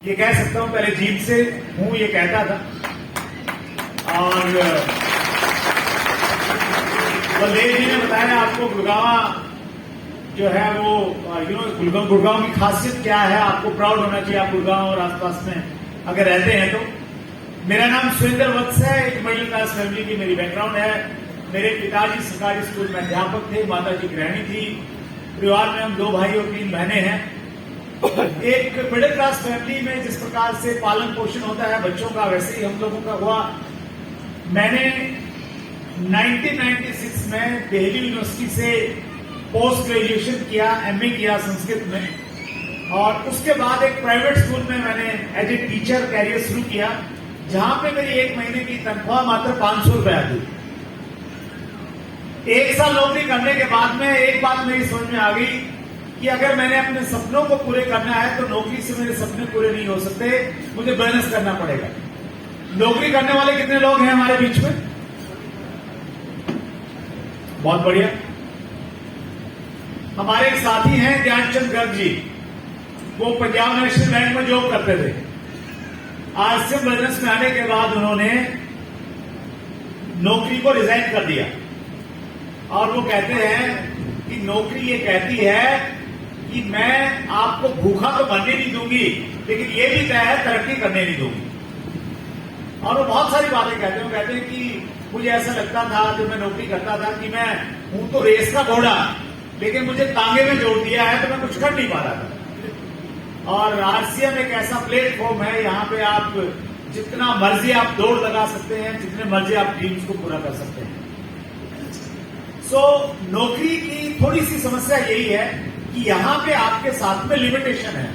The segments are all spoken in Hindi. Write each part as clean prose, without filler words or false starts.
ये कह सकता हूं पहले जीत से हूं ये कहता था, और बलदेव जी ने बताया आपको गुड़गांव जो है वो गुड़गांव की खासियत क्या है, आपको प्राउड होना चाहिए आप गुड़गांव और आसपास में अगर रहते हैं तो। मेरा नाम सुरेंद्र वत्स है, एक मिडिल क्लास फैमिली की मेरी बैकग्राउंड है। मेरे पिताजी सरकारी स्कूल में अध्यापक थे, माताजी गृहिणी थी, परिवार में हम 2 भाई और 3 बहनें हैं। एक मिडिल क्लास फैमिली में जिस प्रकार से पालन पोषण होता है बच्चों का, वैसे ही हम लोगों का हुआ। मैंने 1996 में दिल्ली यूनिवर्सिटी से पोस्ट ग्रेजुएशन किया, एमए किया संस्कृत में, और उसके बाद एक प्राइवेट स्कूल में मैंने एज ए टीचर कैरियर शुरू किया, जहां पे मेरी 1 महीने की तनख्वाह मात्र 500 रुपए आती। 1 साल नौकरी करने के बाद में एक बात मेरी समझ में आ गई कि अगर मैंने अपने सपनों को पूरे करना है तो नौकरी से मेरे सपने पूरे नहीं हो सकते, मुझे बिजनेस करना पड़ेगा। नौकरी करने वाले कितने लोग हैं हमारे बीच में? बहुत बढ़िया। हमारे एक साथी हैं ध्यानचंद गर्ग जी, वो पंजाब नेशनल बैंक में जॉब करते थे। आरसीएम बिजनेस में आने के बाद उन्होंने नौकरी को रिजाइन कर दिया, और वो कहते हैं कि नौकरी ये कहती है कि मैं आपको भूखा तो मरने नहीं दूंगी, लेकिन ये भी तय है तरक्की करने नहीं दूंगी। और वो बहुत सारी बातें कहते हैं। वो कहते हैं कि मुझे ऐसा लगता था जब मैं नौकरी करता था कि मैं हूं तो रेस का घोड़ा, लेकिन मुझे तांगे में जोड़ दिया है तो मैं कुछ कर नहीं पा रहा था। और आरसीएम एक ऐसा प्लेटफॉर्म है, यहाँ पे आप जितना मर्जी आप दौड़ लगा सकते हैं, जितने मर्जी आप ड्रीम्स को पूरा कर सकते हैं। नौकरी की थोड़ी सी समस्या यही है कि यहाँ पे आपके साथ में लिमिटेशन है।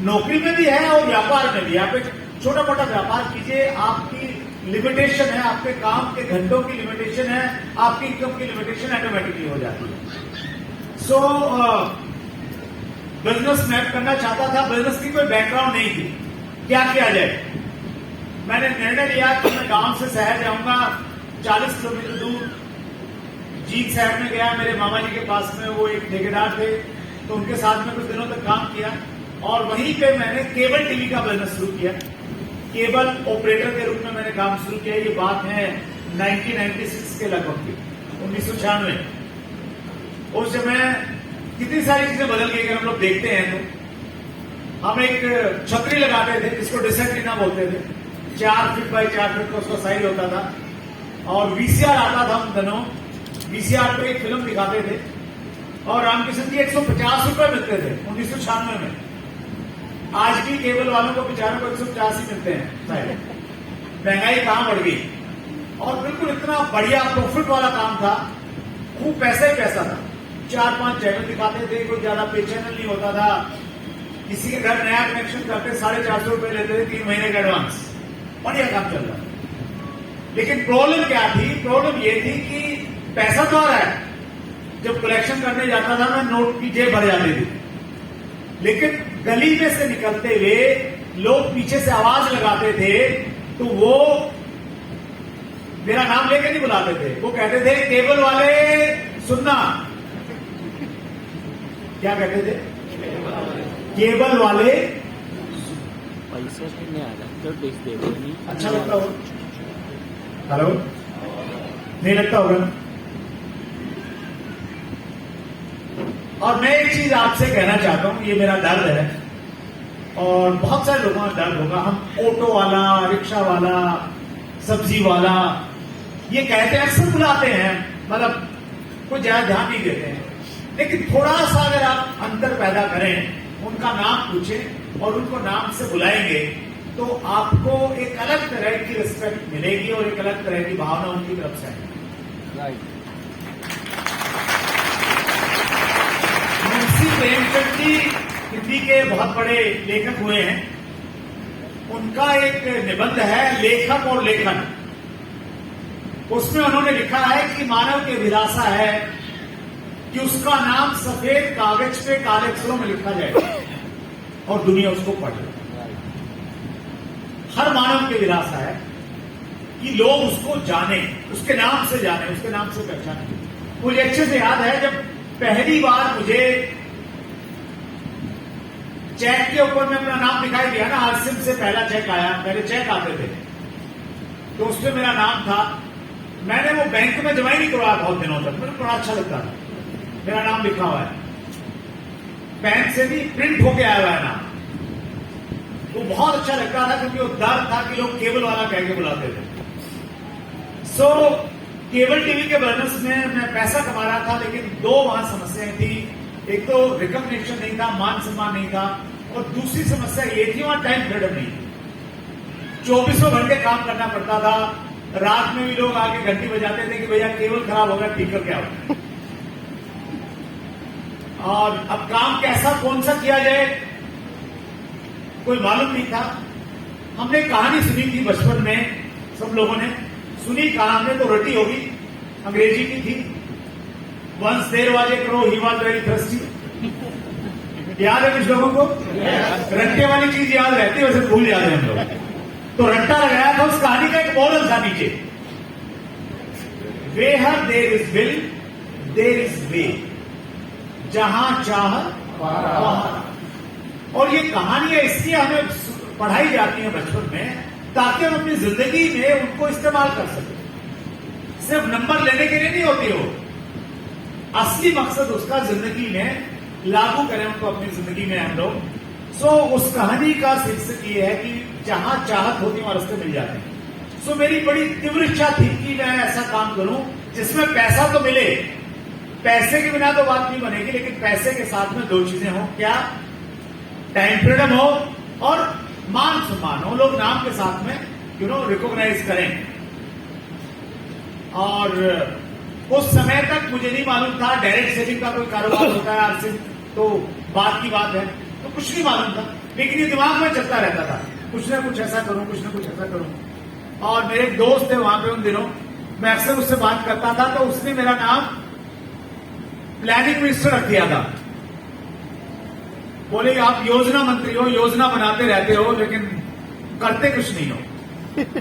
नौकरी में भी है और व्यापार में भी। आप एक छोटा मोटा व्यापार कीजिए, आपकी लिमिटेशन है, आपके काम के घंटों की लिमिटेशन है, आपकी इनकम की लिमिटेशन ऑटोमेटिकली हो जाती है। बिजनेस मैप करना चाहता था, बिजनेस की कोई बैकग्राउंड नहीं थी, क्या किया जाए? मैंने निर्णय लिया कि मैं गांव से शहर जाऊंगा, 40 किलोमीटर दूर जीत शहर में गया। मेरे मामा जी के पास में वो एक ठेकेदार थे, तो उनके साथ में कुछ दिनों तक काम किया, और वहीं पे मैंने केबल टीवी का बिजनेस शुरू किया। केबल ऑपरेटर के रूप में मैंने काम शुरू किया। ये बात है 1996 के लगभग की, 1996। उस समय कितनी सारी चीजें बदल गई अगर हम लोग देखते हैं तो। हम एक छतरी लगाते थे जिसको डिसेंटिना बोलते थे, 4 फीट बाय 4 फीट का उसका साइज होता था, और वीसीआर आता था उन दिनों। वीसीआर पे एक फिल्म दिखाते थे, और रामकिशन जी 150 रुपए मिलते थे 1996 में। आज भी केबल वालों को बेचारों को 150 ही मिलते हैं। महंगाई कहां बढ़ गई, और बिल्कुल इतना बढ़िया प्रॉफिट वाला काम था, खूब पैसा ही पैसा था। 4-5 चैनल दिखाते थे, कोई ज्यादा पे चैनल नहीं होता था। किसी के घर नया कनेक्शन करते 450 रुपए लेते थे 3 महीने का एडवांस, बढ़िया काम चल रहा था। लेकिन प्रॉब्लम क्या थी? प्रॉब्लम ये थी कि पैसा तो आ रहा है, जब कलेक्शन करने जाता था मैं नोट की जेब भर जाती थी, लेकिन गली में से निकलते हुए लोग पीछे से आवाज लगाते थे, तो वो मेरा नाम लेके नहीं बुलाते थे, वो कहते थे केबल वाले सुनना। क्या कहते थे? केबल वाले पैसे नहीं आ रहा तो डिश दे दो। अच्छा लगता हो? हेलो, नहीं लगता होगा? और मैं एक चीज आपसे कहना चाहता हूं, ये मेरा दर्द है, और बहुत सारे लोगों का दर्द होगा। हम ऑटो वाला, रिक्शा वाला, सब्जी वाला ये कहते हैं, अक्सर बुलाते हैं, मतलब कुछ ज्यादा ध्यान नहीं देते हैं। लेकिन थोड़ा सा अगर आप अंतर पैदा करें, उनका नाम पूछें और उनको नाम से बुलाएंगे, तो आपको एक अलग तरह की रिस्पेक्ट मिलेगी और एक अलग तरह की भावना उनकी तरफ से आएगी। राइट। प्रेमचंद जी हिंदी के बहुत बड़े लेखक हुए हैं। उनका एक निबंध है लेखक और लेखन। उसमें उन्होंने लिखा है कि मानव की अभिलाषा है कि उसका नाम सफेद कागज पे काले अक्षरों में लिखा जाए और दुनिया उसको पढ़े। हर मानव की अभिलाषा है कि लोग उसको जाने, उसके नाम से जाने, उसके नाम से पहचाने। मुझे अच्छे से याद है जब पहली बार मुझे चेक के ऊपर में अपना नाम दिखाई दिया ना, आरसीएम से पहला चेक आया, पहले चेक आते थे तो उसमें मेरा नाम था। मैंने वो बैंक में जमा ही नहीं करवाया बहुत दिनों तक, मुझे बड़ा अच्छा लगता था मेरा नाम लिखा हुआ है, पेन से भी प्रिंट होके आया हुआ है नाम। वो बहुत अच्छा लगता था क्योंकि वो डर था कि लोग केबल वाला कह के बुलाते थे। सो केबल टीवी के बिजनेस में मैं पैसा कमा रहा था, लेकिन दो वहां समस्याएं थी। एक तो रिकॉग्निशन नहीं था, मान सम्मान नहीं था, और दूसरी समस्या ये थी वहां टाइम फ्रीडम नहीं थी। 24 घंटे काम करना पड़ता था। रात में भी लोग आके घंटी बजाते थे कि भैया केबल खराब होगा, ठीक करके आओ। और अब काम कैसा कौन सा किया जाए कोई मालूम नहीं था। हमने कहानी सुनी थी बचपन में, सब लोगों ने सुनी, कहानी तो रटी होगी, अंग्रेजी की थी। Once there was a crow, he was very thirsty. याद है कुछ लोगों को? रट्टे वाली चीज याद रहती है, वैसे भूल जाते हैं हम लोग। तो रट्टा लगाया था, उस कहानी का एक मॉरल था नीचे, where there is will there is way, जहां चाह वहां। और ये कहानियां इसलिए हमें पढ़ाई जाती हैं बचपन में ताकि हम अपनी जिंदगी में उनको इस्तेमाल कर सकें। सिर्फ नंबर लेने के लिए नहीं होती हो, असली मकसद उसका जिंदगी में लागू करें उनको अपनी जिंदगी में हम लोग। सो उस कहानी का शीर्षक ये है कि जहां चाहत होती वहां रास्ते मिल जाते हैं। सो मेरी बड़ी तीव्र इच्छा थी कि मैं ऐसा काम करूं जिसमें पैसा तो मिले, पैसे के बिना तो बात नहीं बनेगी, लेकिन पैसे के साथ में दो चीजें हो, क्या? टाइम फ्रीडम हो और मान सम्मान हो, लोग नाम के साथ में रिकॉग्नाइज करें। और उस समय तक मुझे नहीं मालूम था डायरेक्ट सेलिंग का कोई कारोबार होता है आरसीएम, तो बात की बात है, तो कुछ नहीं मालूम था, लेकिन ये दिमाग में चलता रहता था कुछ ना कुछ ऐसा करूं, कुछ ना कुछ ऐसा करूं। और मेरे एक दोस्त थे वहां पे उन दिनों, मैं अक्सर उससे बात करता था, तो उसने मेरा नाम प्लानिंग मिनिस्टर रख दिया था। बोले आप योजना मंत्री हो, योजना बनाते रहते हो लेकिन करते कुछ नहीं हो।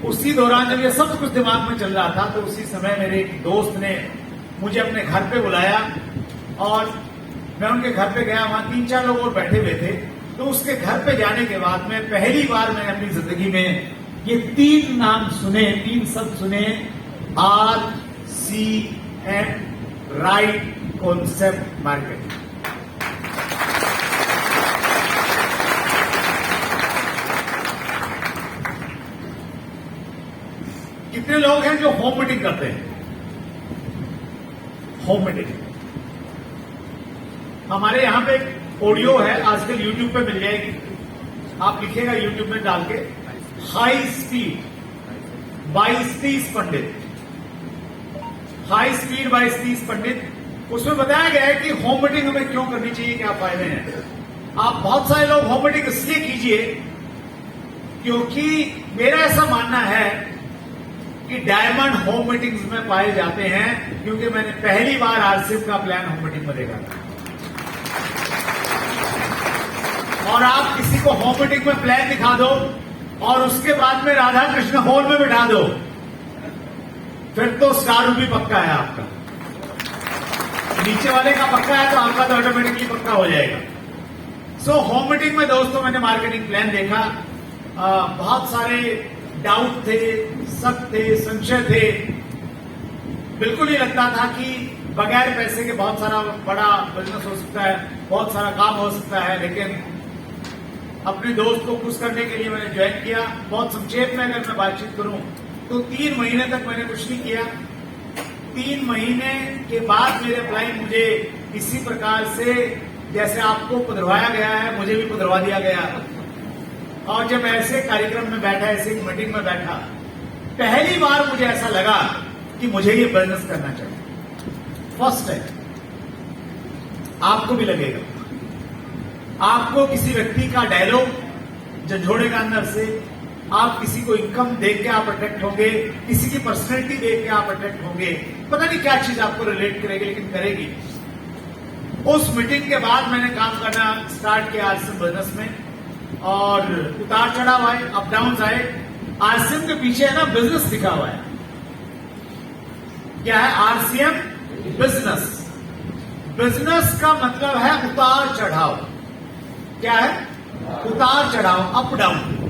उसी दौरान जब ये सब कुछ दिमाग में चल रहा था, तो उसी समय मेरे एक दोस्त ने मुझे अपने घर पे बुलाया और मैं उनके घर पे गया। वहां 3-4 लोग और बैठे हुए थे। तो उसके घर पे जाने के बाद में पहली बार मैंने अपनी जिंदगी में ये 3 नाम सुने, 3 शब्द सुने, RCM, राइट कॉन्सेप्ट मार्केटिंग। कितने लोग हैं जो होम मीटिंग करते हैं? होम मीटिंग हमारे यहां पे ऑडियो है, आजकल यूट्यूब पे मिल जाएगी, आप लिखिएगा यूट्यूब में डाल के, हाई स्पीड 22-30 पंडित, हाई स्पीड 22-30 पंडित। उसमें बताया गया है कि होम मीटिंग हमें क्यों करनी चाहिए, क्या फायदे हैं। आप बहुत सारे लोग होम मीटिंग इसलिए कीजिए क्योंकि मेरा ऐसा मानना है कि डायमंड होम मीटिंग्स में पाए जाते हैं, क्योंकि मैंने पहली बार आरसीएम का प्लान होम मीटिंग में देखा था। और आप किसी को होम मीटिंग में प्लान दिखा दो और उसके बाद में राधा कृष्ण हॉल में बिठा दो, फिर तो स्टार भी पक्का है आपका। नीचे वाले का पक्का है तो आपका तो ऑटोमेटिकली पक्का हो जाएगा। सो होम मीटिंग में दोस्तों मैंने मार्केटिंग प्लान देखा, बहुत सारे डाउट थे, शक थे, संशय थे। बिल्कुल ही लगता था कि बगैर पैसे के बहुत सारा बड़ा बिजनेस हो सकता है, बहुत सारा काम हो सकता है, लेकिन अपने दोस्त को खुश करने के लिए मैंने ज्वाइन किया। बहुत संक्षेप में अगर मैं बातचीत करूं तो 3 महीने तक मैंने कुछ नहीं किया। 3 महीने के बाद मेरे क्लाइंट मुझे इसी प्रकार से जैसे आपको पुदरवाया गया है, मुझे भी पुदरवा दिया गया। और जब ऐसे कार्यक्रम में बैठा, ऐसे मीटिंग में बैठा, पहली बार मुझे ऐसा लगा कि मुझे ये बिजनेस करना चाहिए। फर्स्ट है, आपको भी लगेगा, आपको किसी व्यक्ति का डायलॉग झंझोड़ेगा अंदर से, आप किसी को इनकम देख के आप अट्रैक्ट होंगे, किसी की पर्सनैलिटी देख के आप अट्रैक्ट होंगे, पता नहीं क्या चीज आपको रिलेट करेगी, लेकिन करेगी। उस मीटिंग के बाद मैंने काम करना स्टार्ट किया आरसीएम बिजनेस में, और उतार चढ़ाव आए, अप डाउन आए। आरसीएम के पीछे है ना बिजनेस लिखा हुआ है। क्या है आरसीएम? बिजनेस। बिजनेस का मतलब है उतार चढ़ाव। क्या है? उतार चढ़ाव अप डाउन